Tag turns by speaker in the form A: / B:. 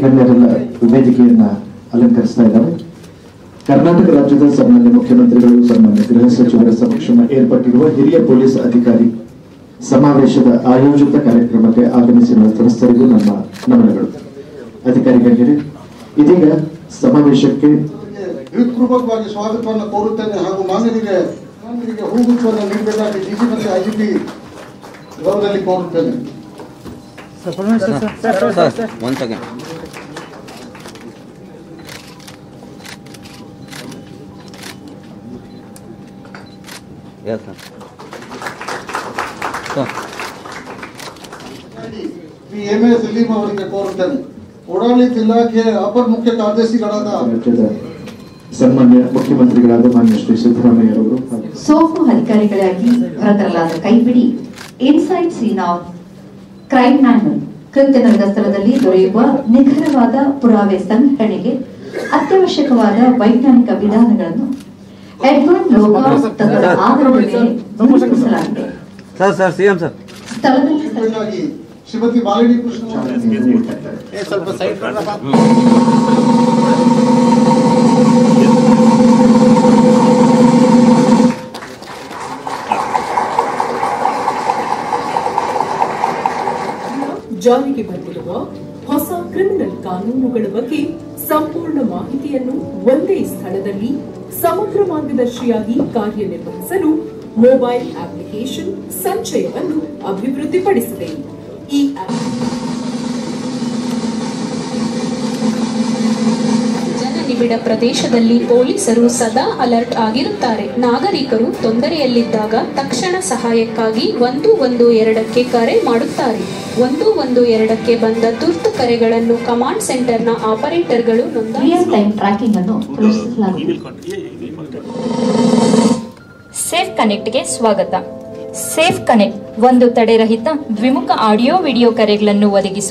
A: ಗಣ್ಯರೆಲ್ಲ ವೇದಿಕೆಯನ್ನ ಅಲಂಕರಿಸ್ತಾ ಇದ್ದಾರೆ. ಕರ್ನಾಟಕ ರಾಜ್ಯದ ಸನ್ಮಾನ್ಯ ಮುಖ್ಯಮಂತ್ರಿಗಳು, ಸನ್ಮಾನ್ಯ ಗೃಹ ಸಚಿವರ ಸಮಕ್ಷ ಏರ್ಪಟ್ಟಿರುವ ಹಿರಿಯ ಪೊಲೀಸ್ ಅಧಿಕಾರಿ ಸಮಾವೇಶದ ಆಯೋಜಿತ ಕಾರ್ಯಕ್ರಮಕ್ಕೆ ಆಗಮಿಸಿರುವ ಸದಸ್ಯರಿಗೂ ನಮ್ಮ ನಮನಗಳು. ಅಧಿಕಾರಿ ಗಣ್ಯರೇ, ಇದೀಗ ಸಮಾವೇಶಕ್ಕೆ
B: ಹೃತ್ಪೂರ್ವಕವಾಗಿ ಸ್ವಾಗತವನ್ನು ಕೋರುತ್ತೇನೆ ಹಾಗೂ ಮಾನ್ಯರಿಗೆ ಹೂಗುಚ್ಛವನ್ನು ನೀಡಬೇಕಾಗಿ ಡಿಸಿ ಮತ್ತು ಐಜಿಪಿ ಗೌರವದಲ್ಲಿ ಕೋರುತ್ತೇನೆ. ಎಂ.ಎ. ಸಲೀಂ ಅವರಿಗೆ ಕೋರುತ್ತೇನೆ. ಓಡಾಡಳಿತ ಇಲಾಖೆಯ ಅಪರ ಮುಖ್ಯ ಕಾರ್ಯದರ್ಶಿಗಳಾದ
A: ಸನ್ಮಾನ್ಯ ಮುಖ್ಯಮಂತ್ರಿಗಳಾದ ಮಾನ್ಯ ಶ್ರೀ ಸಿದ್ದರಾಮಯ್ಯರವರು
C: ಸೋಫು ಅಧಿಕಾರಿಗಳಾಗಿ ಹೊರತರಲಾದ ಕೈಪಿಡಿ inside scene of crime manual ಕೃತ್ಯ ನಡೆದ ಸ್ಥಳದಲ್ಲಿ ದೊರೆಯುವ ನಿಖರವಾದ ಪುರಾವೆ ಸಂಗ್ರಹಣೆಗೆ ಅತ್ಯವಶ್ಯಕವಾದ ವೈಜ್ಞಾನಿಕ ವಿಧಾನಗಳನ್ನು ಎಡ್ವರ್ಡ್ ಲೋಕಾಸ್ ತತ್ವದ ಆಧಾರದ ಮೇಲೆ ಗುರುತಿಸಲಾಗಿದೆ. ಸ್ಥಳದಲ್ಲಿ
B: ಶ್ರೀಮತಿ ಮಾಲಿನಿ ಕೃಷ್ಣ
D: ಜಾರಿಗೆ ಬಂದಿರುವ ಹೊಸ ಕ್ರಿಮಿನಲ್ ಕಾನೂನುಗಳ ಬಗ್ಗೆ ಸಂಪೂರ್ಣ ಮಾಹಿತಿಯನ್ನು ಒಂದೇ ಸ್ಥಳದಲ್ಲಿ ಸಮಗ್ರ ಮಾರ್ಗದರ್ಶಿಯಾಗಿ ಕಾರ್ಯನಿರ್ವಹಿಸಲು ಮೊಬೈಲ್ ಅಪ್ಲಿಕೇಶನ್ ಸಂಚಯವನ್ನು ಅಭಿವೃದ್ಧಿಪಡಿಸಿದೆ. ಈ
E: ಜನನಿಬಿಡ ಪ್ರದೇಶದಲ್ಲಿ ಪೊಲೀಸರು ಸದಾ ಅಲರ್ಟ್ ಆಗಿರುತ್ತಾರೆ. ನಾಗರಿಕರು ತೊಂದರೆಯಲ್ಲಿದ್ದಾಗ ತಕ್ಷಣ ಸಹಾಯಕ್ಕಾಗಿ 112ಕ್ಕೆ ಕರೆ ಮಾಡುತ್ತಾರೆ. 112ಕ್ಕೆ ಬಂದ ತುರ್ತು ಕರೆಗಳನ್ನು ಕಮಾಂಡ್ ಸೆಂಟರ್ನ ಆಪರೇಟರ್ಗಳು
C: ರಿಯಲ್ ಟೈಮ್ ಟ್ರ್ಯಾಕಿಂಗ್ ಅನ್ನು ಪ್ರದರ್ಶಿಸಲಾಗುತ್ತದೆ.
F: ಸೇಫ್ ಕನೆಕ್ಟ್ಗೆ ಸ್ವಾಗತ. ಸೇಫ್ ಕನೆಕ್ಟ್ ಒಂದು ತಡೆರಹಿತ ದ್ವಿಮುಖ ಆಡಿಯೋ ವಿಡಿಯೋ ಕರೆಗಳನ್ನು ಒದಗಿಸುವ